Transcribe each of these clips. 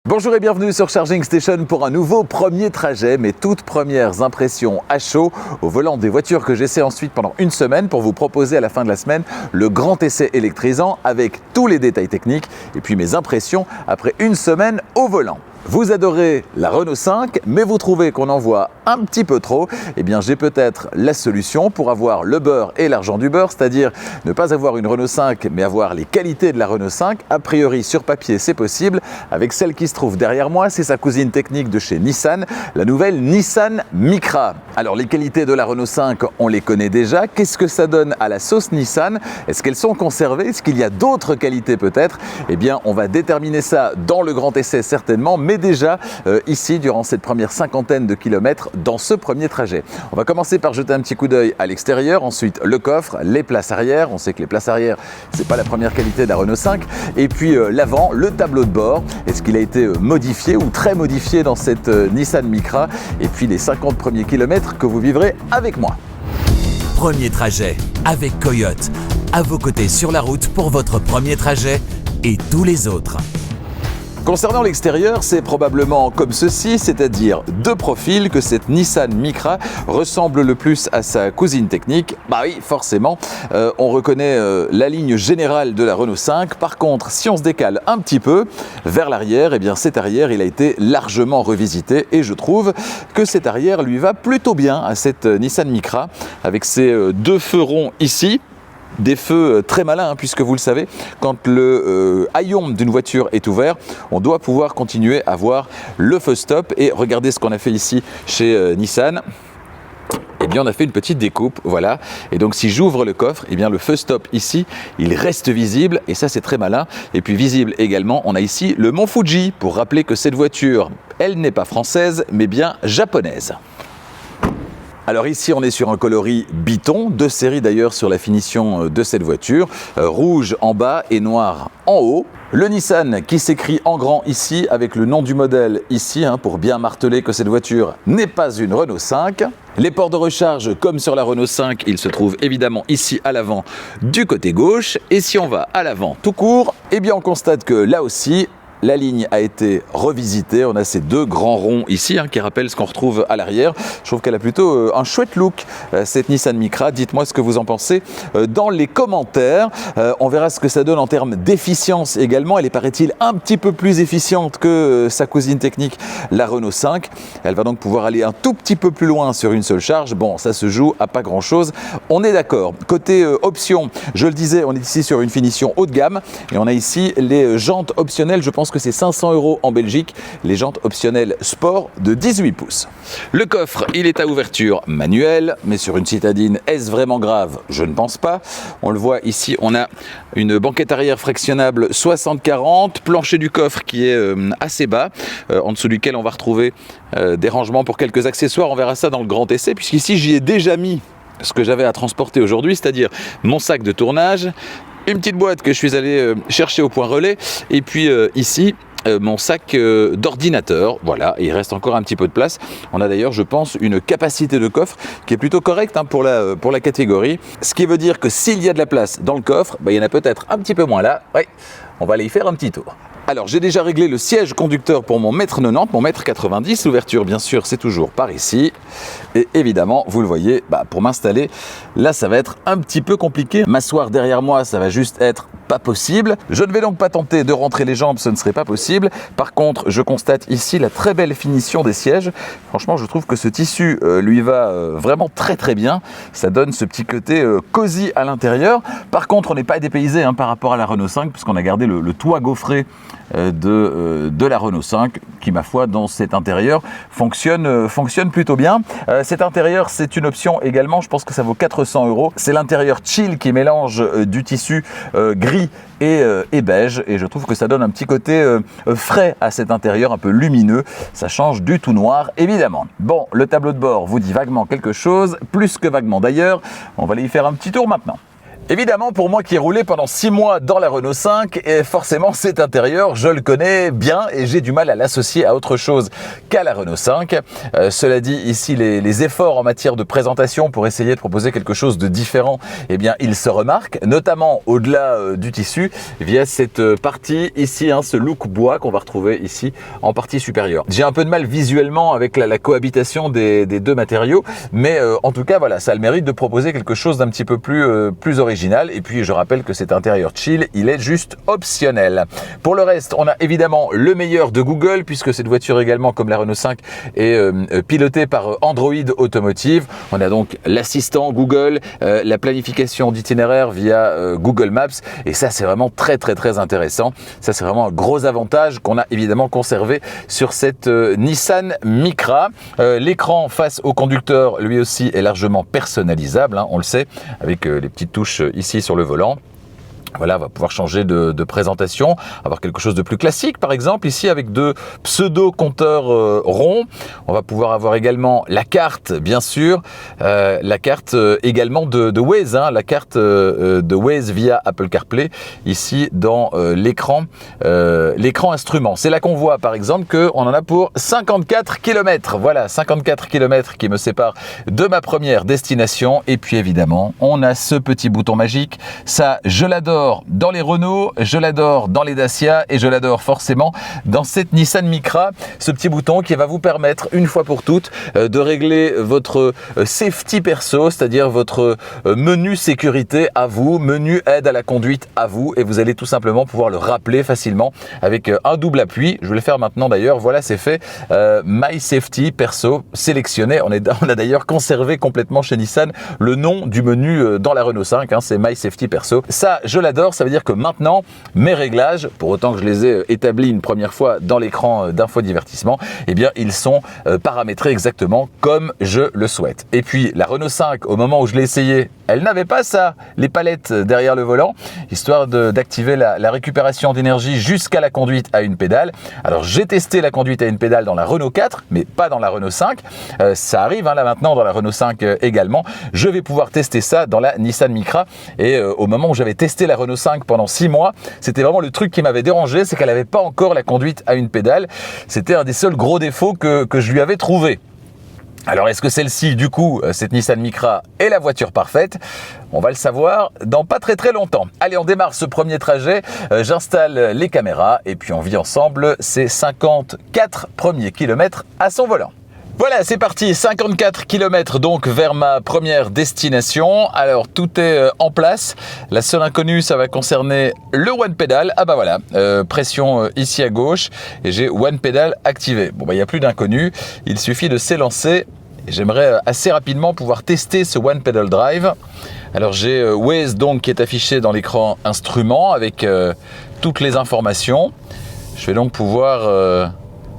Bonjour et bienvenue sur Charging Station pour un nouveau premier trajet, mes toutes premières impressions à chaud au volant des voitures que j'essaie ensuite pendant une semaine pour vous proposer à la fin de la semaine le grand essai électrisant avec tous les détails techniques et puis mes impressions après une semaine au volant. Vous adorez la Renault 5, mais vous trouvez qu'on en voit un petit peu trop. Eh bien, j'ai peut-être la solution pour avoir le beurre et l'argent du beurre, c'est-à-dire ne pas avoir une Renault 5, mais avoir les qualités de la Renault 5. A priori, sur papier, c'est possible. Avec celle qui se trouve derrière moi, c'est sa cousine technique de chez Nissan, la nouvelle Nissan Micra. Alors, les qualités de la Renault 5, on les connaît déjà. Qu'est-ce que ça donne à la sauce Nissan? Est-ce qu'elles sont conservées? Est-ce qu'il y a d'autres qualités peut-être? Eh bien, on va déterminer ça dans le grand essai certainement, mais déjà ici durant cette première cinquantaine de kilomètres dans ce premier trajet. On va commencer par jeter un petit coup d'œil à l'extérieur, ensuite le coffre, les places arrière. On sait que les places arrière, c'est pas la première qualité de la Renault 5. Et puis l'avant, le tableau de bord. Est-ce qu'il a été modifié ou très modifié dans cette Nissan Micra? Et puis les 50 premiers kilomètres que vous vivrez avec moi. Premier trajet avec Coyote, à vos côtés sur la route pour votre premier trajet et tous les autres. Concernant l'extérieur, c'est probablement comme ceci, c'est-à-dire de profil que cette Nissan Micra ressemble le plus à sa cousine technique. Bah oui, forcément, on reconnaît la ligne générale de la Renault 5. Par contre, si on se décale un petit peu vers l'arrière, eh bien cet arrière, il a été largement revisité et je trouve que cet arrière lui va plutôt bien à cette Nissan Micra avec ses deux feux ronds ici. Des feux très malins, puisque vous le savez, quand le haillon d'une voiture est ouvert, on doit pouvoir continuer à voir le feu stop. Et regardez ce qu'on a fait ici chez Nissan. Eh bien, on a fait une petite découpe, voilà. Et donc, si j'ouvre le coffre, eh bien, le feu stop ici, il reste visible. Et ça, c'est très malin. Et puis, visible également, on a ici le Mont Fuji, pour rappeler que cette voiture, elle n'est pas française, mais bien japonaise. Alors ici, on est sur un coloris Biton, de série d'ailleurs sur la finition de cette voiture, rouge en bas et noir en haut. Le Nissan qui s'écrit en grand ici avec le nom du modèle ici, pour bien marteler que cette voiture n'est pas une Renault 5. Les ports de recharge, comme sur la Renault 5, ils se trouvent évidemment ici à l'avant du côté gauche. Et si on va à l'avant tout court, eh bien on constate que là aussi, la ligne a été revisitée, on a ces deux grands ronds ici qui rappellent ce qu'on retrouve à l'arrière. Je trouve qu'elle a plutôt un chouette look, cette Nissan Micra. Dites-moi ce que vous en pensez dans les commentaires. On verra ce que ça donne en termes d'efficience également. Elle est, paraît-il, un petit peu plus efficiente que sa cousine technique, la Renault 5. Elle va donc pouvoir aller un tout petit peu plus loin sur une seule charge. Bon, ça se joue à pas grand-chose, on est d'accord. Côté option, je le disais, on est ici sur une finition haut de gamme et on a ici les jantes optionnelles, je pense que c'est 500 € en Belgique, les jantes optionnelles sport de 18 pouces. Le coffre, il est à ouverture manuelle, mais sur une citadine, est-ce vraiment grave? Je ne pense pas. On le voit ici, on a une banquette arrière fractionnable 60-40, plancher du coffre qui est assez bas, en dessous duquel on va retrouver des rangements pour quelques accessoires. On verra ça dans le grand essai, puisqu'ici j'y ai déjà mis ce que j'avais à transporter aujourd'hui, c'est-à-dire mon sac de tournage, une petite boîte que je suis allé chercher au point relais, et puis ici, mon sac d'ordinateur, voilà, et il reste encore un petit peu de place. On a d'ailleurs, je pense, une capacité de coffre qui est plutôt correcte pour la catégorie, ce qui veut dire que s'il y a de la place dans le coffre, il y en a peut-être un petit peu moins là. Oui, on va aller y faire un petit tour. Alors, j'ai déjà réglé le siège conducteur pour mon 1m90, mon 1m90. L'ouverture, bien sûr, c'est toujours par ici. Et évidemment, vous le voyez, pour m'installer, là, ça va être un petit peu compliqué. M'asseoir derrière moi, ça va juste être pas possible. Je ne vais donc pas tenter de rentrer les jambes, ce ne serait pas possible. Par contre, je constate ici la très belle finition des sièges. Franchement, je trouve que ce tissu lui va vraiment très très bien. Ça donne ce petit côté cosy à l'intérieur. Par contre, on n'est pas dépaysé par rapport à la Renault 5, puisqu'on a gardé le toit gaufré de la Renault 5 qui, ma foi, dans cet intérieur fonctionne plutôt bien. Cet intérieur, c'est une option également, je pense que ça vaut 400 €. C'est l'intérieur chill qui mélange du tissu gris et beige, et je trouve que ça donne un petit côté frais à cet intérieur, un peu lumineux. Ça change du tout noir, évidemment. Bon, le tableau de bord vous dit vaguement quelque chose, plus que vaguement d'ailleurs. On va aller y faire un petit tour maintenant. Évidemment, pour moi qui ai roulé pendant 6 mois dans la Renault 5, et forcément cet intérieur, je le connais bien et j'ai du mal à l'associer à autre chose qu'à la Renault 5. Cela dit, ici, les efforts en matière de présentation pour essayer de proposer quelque chose de différent, eh bien, ils se remarquent, notamment au-delà du tissu, via cette partie ici, ce look bois qu'on va retrouver ici en partie supérieure. J'ai un peu de mal visuellement avec la cohabitation des deux matériaux, mais en tout cas, voilà, ça a le mérite de proposer quelque chose d'un petit peu plus original. Et puis je rappelle que cet intérieur chill, il est juste optionnel. Pour le reste, on a évidemment le meilleur de Google, puisque cette voiture également, comme la Renault 5, est pilotée par Android Automotive. On a donc l'assistant Google, la planification d'itinéraire via Google Maps, et ça c'est vraiment très intéressant. Ça c'est vraiment un gros avantage qu'on a évidemment conservé sur cette Nissan Micra. L'écran face au conducteur, lui aussi, est largement personnalisable, on le sait, avec les petites touches ici sur le volant. Voilà, on va pouvoir changer de présentation, avoir quelque chose de plus classique, par exemple, ici avec deux pseudo-compteurs ronds. On va pouvoir avoir également la carte, bien sûr, la carte également de Waze, la carte de Waze via Apple CarPlay, ici dans l'écran instrument. C'est là qu'on voit, par exemple, qu'on en a pour 54 km. Voilà, 54 km qui me séparent de ma première destination. Et puis, évidemment, on a ce petit bouton magique. Ça, je l'adore dans les Renault, je l'adore dans les Dacia et je l'adore forcément dans cette Nissan Micra. Ce petit bouton qui va vous permettre une fois pour toutes de régler votre safety perso, c'est-à-dire votre menu sécurité à vous, menu aide à la conduite à vous, et vous allez tout simplement pouvoir le rappeler facilement avec un double appui. Je vais le faire maintenant d'ailleurs, voilà, c'est fait. My Safety perso sélectionné. On a d'ailleurs conservé complètement chez Nissan le nom du menu dans la Renault 5, c'est My Safety perso. Ça, je l'adore. Ça veut dire que maintenant, mes réglages, pour autant que je les ai établis une première fois dans l'écran d'infodivertissement, eh bien, ils sont paramétrés exactement comme je le souhaite. Et puis, la Renault 5, au moment où je l'ai essayé, elle n'avait pas ça, les palettes derrière le volant, histoire d'activer la récupération d'énergie jusqu'à la conduite à une pédale. Alors, j'ai testé la conduite à une pédale dans la Renault 4, mais pas dans la Renault 5. Ça arrive là maintenant dans la Renault 5 également. Je vais pouvoir tester ça dans la Nissan Micra. Et au moment où j'avais testé la Renault 5 pendant 6 mois, c'était vraiment le truc qui m'avait dérangé, c'est qu'elle n'avait pas encore la conduite à une pédale. C'était un des seuls gros défauts que je lui avais trouvé. Alors, est-ce que celle-ci, du coup, cette Nissan Micra est la voiture parfaite? On va le savoir dans pas très longtemps. Allez, on démarre ce premier trajet. J'installe les caméras et puis on vit ensemble ces 54 premiers kilomètres à son volant. Voilà, c'est parti, 54 km donc vers ma première destination. Alors, tout est en place. La seule inconnue, ça va concerner le One Pedal. Ah bah voilà, pression ici à gauche et j'ai One Pedal activé. Bon, il n'y a plus d'inconnu, il suffit de s'élancer. J'aimerais assez rapidement pouvoir tester ce One Pedal Drive. Alors, j'ai Waze donc qui est affiché dans l'écran instrument avec toutes les informations. Je vais donc pouvoir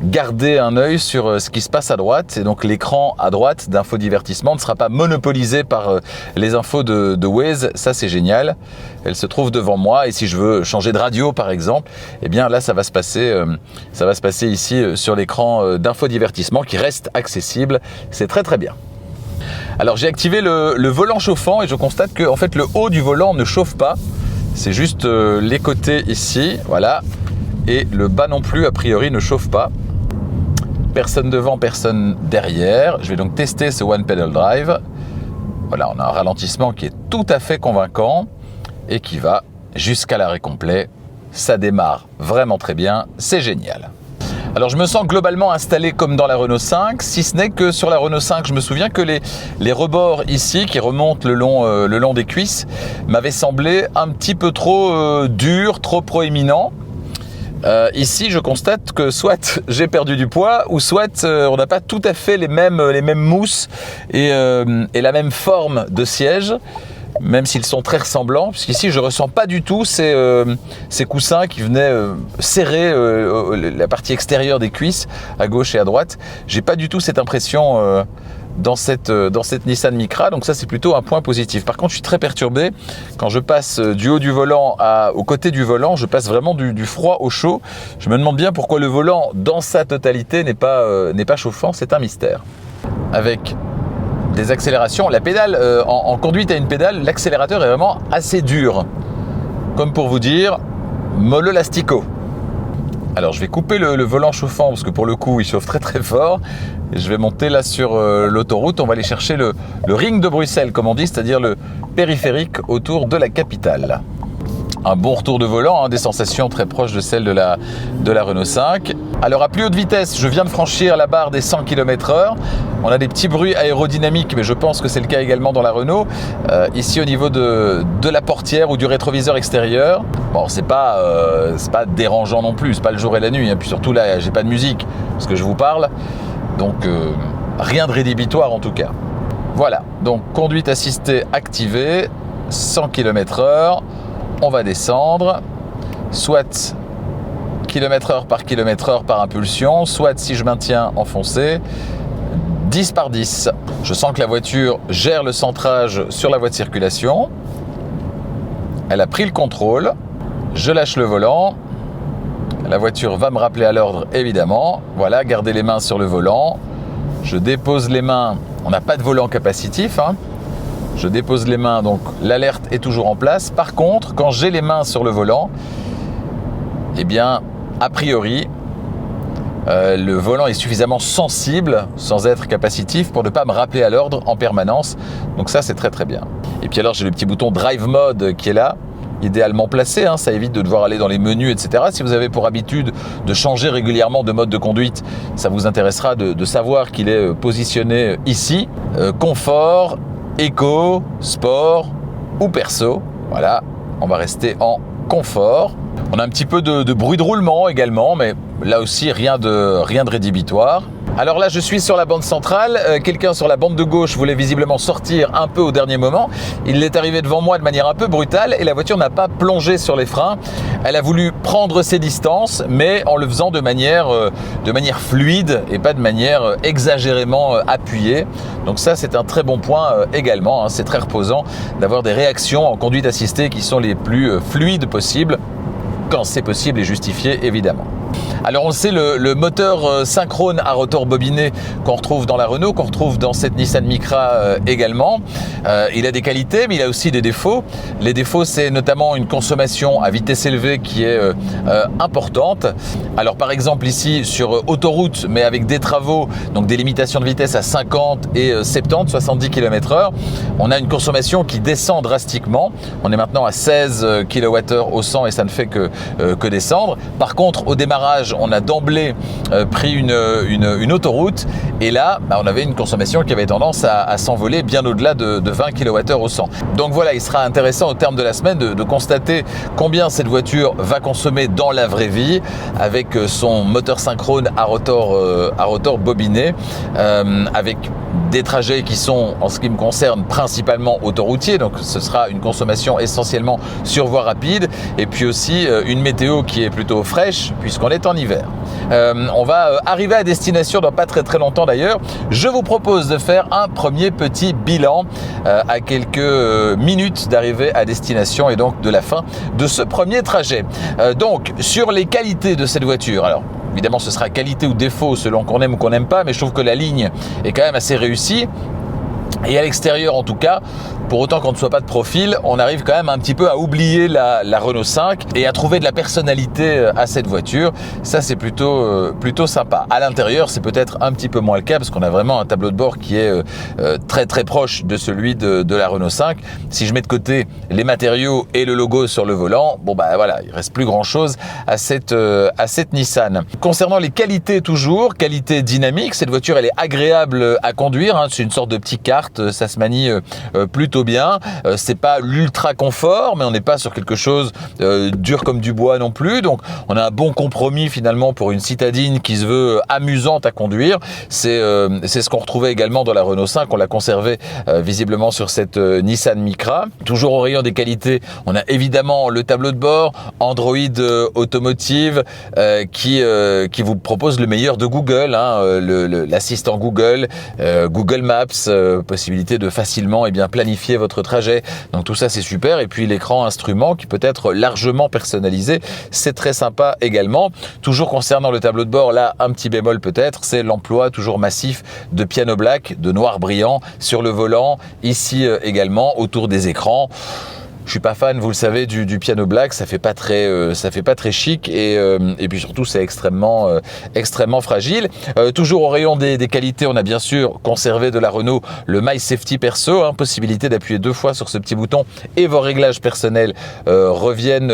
garder un œil sur ce qui se passe à droite, et donc l'écran à droite d'infodivertissement ne sera pas monopolisé par les infos de Waze. Ça, c'est génial, elle se trouve devant moi, et si je veux changer de radio par exemple, eh bien là ça va se passer ici sur l'écran d'infodivertissement qui reste accessible. C'est très bien. Alors, j'ai activé le volant chauffant et je constate que en fait le haut du volant ne chauffe pas, c'est juste les côtés ici, voilà, et le bas non plus a priori ne chauffe pas. Personne devant, personne derrière. Je vais donc tester ce One Pedal Drive. Voilà, on a un ralentissement qui est tout à fait convaincant et qui va jusqu'à l'arrêt complet. Ça démarre vraiment très bien, c'est génial. Alors, je me sens globalement installé comme dans la Renault 5, si ce n'est que sur la Renault 5, je me souviens que les rebords ici, qui remontent le long des cuisses, m'avaient semblé un petit peu trop durs, trop proéminents. Ici, je constate que soit j'ai perdu du poids, ou soit on n'a pas tout à fait les mêmes mousses et la même forme de siège, même s'ils sont très ressemblants. Puisqu'ici, je ne ressens pas du tout ces coussins qui venaient serrer la partie extérieure des cuisses, à gauche et à droite. J'ai pas du tout cette impression dans cette Nissan Micra, donc ça c'est plutôt un point positif. Par contre, je suis très perturbé quand je passe du haut du volant au côté du volant, je passe vraiment du froid au chaud. Je me demande bien pourquoi le volant dans sa totalité n'est pas chauffant, c'est un mystère. Avec des accélérations. La pédale, en conduite à une pédale, l'accélérateur est vraiment assez dur. Comme pour vous dire, mollo lastico. Alors je vais couper le volant chauffant parce que pour le coup il chauffe très très fort. Et je vais monter là sur l'autoroute, on va aller chercher le ring de Bruxelles comme on dit, c'est-à-dire le périphérique autour de la capitale. Un bon retour de volant, des sensations très proches de celles de la Renault 5. Alors à plus haute vitesse, je viens de franchir la barre des 100 km/h. On a des petits bruits aérodynamiques, mais je pense que c'est le cas également dans la Renault. Ici au niveau de la portière ou du rétroviseur extérieur. Bon, c'est pas dérangeant non plus, c'est pas le jour et la nuit. Puis surtout là, j'ai pas de musique parce que je vous parle. Donc rien de rédhibitoire en tout cas. Voilà, donc conduite assistée activée, 100 km/h. On va descendre, soit km/h par km/h par impulsion, soit si je maintiens enfoncé, 10 par 10. Je sens que la voiture gère le centrage sur la voie de circulation. Elle a pris le contrôle. Je lâche le volant. La voiture va me rappeler à l'ordre évidemment. Voilà, gardez les mains sur le volant. Je dépose les mains. On n'a pas de volant capacitif, Je dépose les mains, donc l'alerte est toujours en place. Par contre, quand j'ai les mains sur le volant, eh bien, a priori, le volant est suffisamment sensible, sans être capacitif, pour ne pas me rappeler à l'ordre en permanence. Donc ça, c'est très très bien. Et puis alors, j'ai le petit bouton Drive Mode qui est là, idéalement placé. Ça évite de devoir aller dans les menus, etc. Si vous avez pour habitude de changer régulièrement de mode de conduite, ça vous intéressera de savoir qu'il est positionné ici. Confort, éco, sport ou perso. Voilà, on va rester en confort. On a un petit peu de bruit de roulement également, mais là aussi rien de rédhibitoire. Alors là, je suis sur la bande centrale. Quelqu'un sur la bande de gauche voulait visiblement sortir un peu au dernier moment. Il est arrivé devant moi de manière un peu brutale et la voiture n'a pas plongé sur les freins. Elle a voulu prendre ses distances, mais en le faisant de manière fluide et pas de manière exagérément appuyée. Donc ça, c'est un très bon point également. C'est très reposant d'avoir des réactions en conduite assistée qui sont les plus fluides possibles, quand c'est possible et justifié évidemment. Alors on le sait, le moteur synchrone à rotor bobiné qu'on retrouve dans la Renault, qu'on retrouve dans cette Nissan Micra également, il a des qualités mais il a aussi des défauts. Les défauts, c'est notamment une consommation à vitesse élevée qui est importante. Alors par exemple ici sur autoroute, mais avec des travaux, donc des limitations de vitesse à 50 et 70, 70 km/h, on a une consommation qui descend drastiquement. On est maintenant à 16 kWh au 100 et ça ne fait que descendre. Par contre, au démarrage, on a d'emblée pris une autoroute et là, on avait une consommation qui avait tendance à s'envoler bien au-delà de 20 kWh au 100. Donc voilà, il sera intéressant au terme de la semaine de constater combien cette voiture va consommer dans la vraie vie avec son moteur synchrone à rotor bobiné, avec des trajets qui sont, en ce qui me concerne, principalement autoroutiers, donc ce sera une consommation essentiellement sur voie rapide, et puis aussi une météo qui est plutôt fraîche, puisqu'on est en hiver. On va arriver à destination dans pas très très longtemps d'ailleurs. Je vous propose de faire un premier petit bilan à quelques minutes d'arrivée à destination et donc de la fin de ce premier trajet. Donc, sur les qualités de cette voiture, alors évidemment, ce sera qualité ou défaut selon qu'on aime ou qu'on n'aime pas, mais je trouve que la ligne est quand même assez réussie. Et à l'extérieur en tout cas, pour autant qu'on ne soit pas de profil, on arrive quand même un petit peu à oublier la Renault 5 et à trouver de la personnalité à cette voiture. Ça, c'est plutôt sympa. À l'intérieur, c'est peut-être un petit peu moins le cas parce qu'on a vraiment un tableau de bord qui est très très proche de celui de la Renault 5. Si je mets de côté les matériaux et le logo sur le volant, bon bah voilà, il reste plus grand chose à cette Nissan. Concernant les qualités toujours, qualité dynamique, cette voiture elle est agréable à conduire, c'est une sorte de petit kart, ça se manie plutôt bien. C'est pas l'ultra confort, mais on n'est pas sur quelque chose dur comme du bois non plus. Donc on a un bon compromis finalement pour une citadine qui se veut amusante à conduire. C'est ce qu'on retrouvait également dans la Renault 5. On l'a conservé visiblement sur cette Nissan Micra. Toujours au rayon des qualités, on a évidemment le tableau de bord, Android Automotive qui vous propose le meilleur de Google, l'assistant Google, Google Maps, possibilité de facilement planifier votre trajet. Donc tout ça c'est super. Et puis l'écran instrument qui peut être largement personnalisé, c'est très sympa également. Toujours concernant le tableau de bord, là un petit bémol peut-être, c'est l'emploi toujours massif de piano black, de noir brillant sur le volant, ici également autour des écrans. Je suis pas fan, vous le savez, du piano black, ça fait pas très chic et puis surtout c'est extrêmement fragile. Toujours au rayon des qualités, on a bien sûr conservé de la Renault le My Safety Perso, possibilité d'appuyer 2 fois sur ce petit bouton et vos réglages personnels reviennent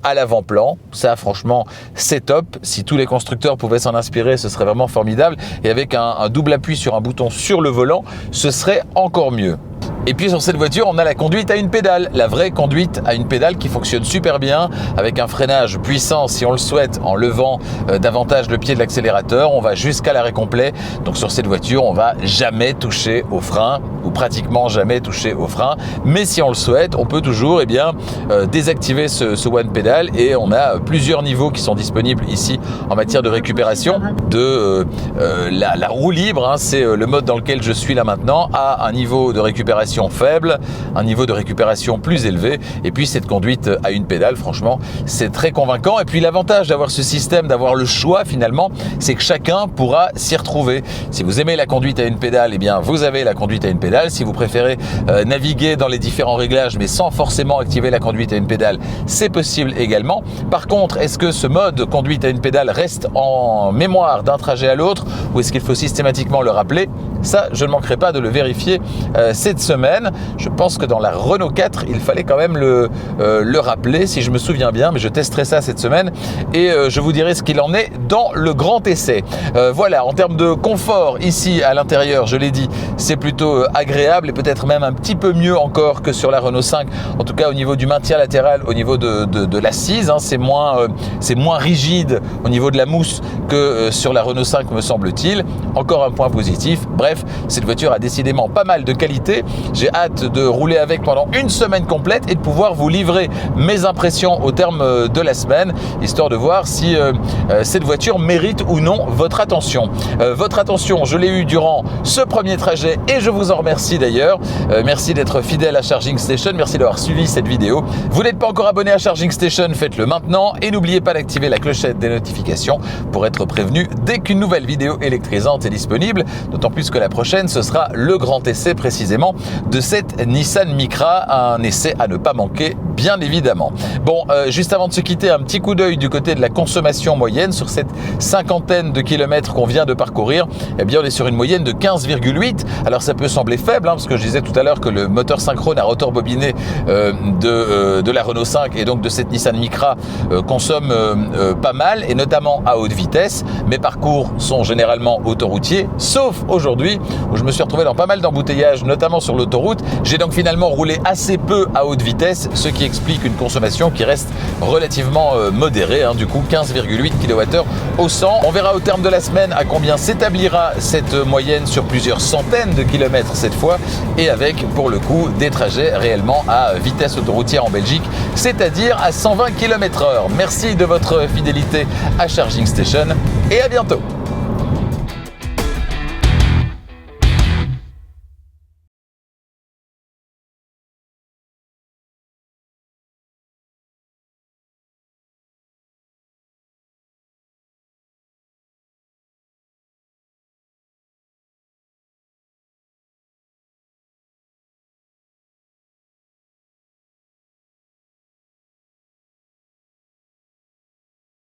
à l'avant-plan. Ça franchement c'est top. Si tous les constructeurs pouvaient s'en inspirer, ce serait vraiment formidable. Et avec un double appui sur un bouton sur le volant, ce serait encore mieux. Et puis sur cette voiture, on a la conduite à une pédale, la vraie conduite à une pédale qui fonctionne super bien avec un freinage puissant si on le souhaite en levant davantage le pied de l'accélérateur. On va jusqu'à l'arrêt complet. Donc sur cette voiture, on va jamais toucher au frein ou pratiquement jamais toucher au frein. Mais si on le souhaite, on peut toujours désactiver ce one pedal et on a plusieurs niveaux qui sont disponibles ici en matière de récupération de la roue libre. C'est le mode dans lequel je suis là maintenant, à un niveau de récupération faible, un niveau de récupération plus élevé et puis cette conduite à une pédale, franchement c'est très convaincant. Et puis l'avantage d'avoir ce système, d'avoir le choix finalement, c'est que chacun pourra s'y retrouver. Si vous aimez la conduite à une pédale, vous avez la conduite à une pédale. Si vous préférez naviguer dans les différents réglages mais sans forcément activer la conduite à une pédale, c'est possible également. Par contre, est-ce que ce mode conduite à une pédale reste en mémoire d'un trajet à l'autre ou est-ce qu'il faut systématiquement le rappeler? Ça, je ne manquerai pas de le vérifier cette semaine. Je pense que dans la Renault 4, il fallait quand même le rappeler, si je me souviens bien, mais je testerai ça cette semaine et je vous dirai ce qu'il en est dans le grand essai. Voilà, en termes de confort, ici à l'intérieur, je l'ai dit, c'est plutôt agréable et peut-être même un petit peu mieux encore que sur la Renault 5. En tout cas, au niveau du maintien latéral, au niveau de l'assise, c'est moins rigide au niveau de la mousse que sur la Renault 5, me semble-t-il. Encore un point positif. Bref, cette voiture a décidément pas mal de qualité. J'ai hâte de rouler avec pendant une semaine complète et de pouvoir vous livrer mes impressions au terme de la semaine, histoire de voir si cette voiture mérite ou non votre attention. Votre attention, je l'ai eu durant ce premier trajet et je vous en remercie d'ailleurs. Merci d'être fidèle à Charging Station, merci d'avoir suivi cette vidéo. Vous n'êtes pas encore abonné à Charging Station, faites-le maintenant et n'oubliez pas d'activer la clochette des notifications pour être prévenu dès qu'une nouvelle vidéo électrisante est disponible, d'autant plus que la prochaine, ce sera le grand essai précisément de cette Nissan Micra, un essai à ne pas manquer bien évidemment. Bon, juste avant de se quitter, un petit coup d'œil du côté de la consommation moyenne sur cette cinquantaine de kilomètres qu'on vient de parcourir. On est sur une moyenne de 15,8. Alors ça peut sembler faible, parce que je disais tout à l'heure que le moteur synchrone à rotor bobiné de la Renault 5 et donc de cette Nissan Micra consomme pas mal et notamment à haute vitesse. Mes parcours sont généralement autoroutiers, sauf aujourd'hui où je me suis retrouvé dans pas mal d'embouteillages, notamment sur l'autoroute. J'ai donc finalement roulé assez peu à haute vitesse, ce qui explique une consommation qui reste relativement modérée, du coup 15,8 kWh au 100. On verra au terme de la semaine à combien s'établira cette moyenne sur plusieurs centaines de kilomètres cette fois et avec pour le coup des trajets réellement à vitesse autoroutière en Belgique, c'est-à-dire à 120 km/h. Merci de votre fidélité à Charging Station et à bientôt.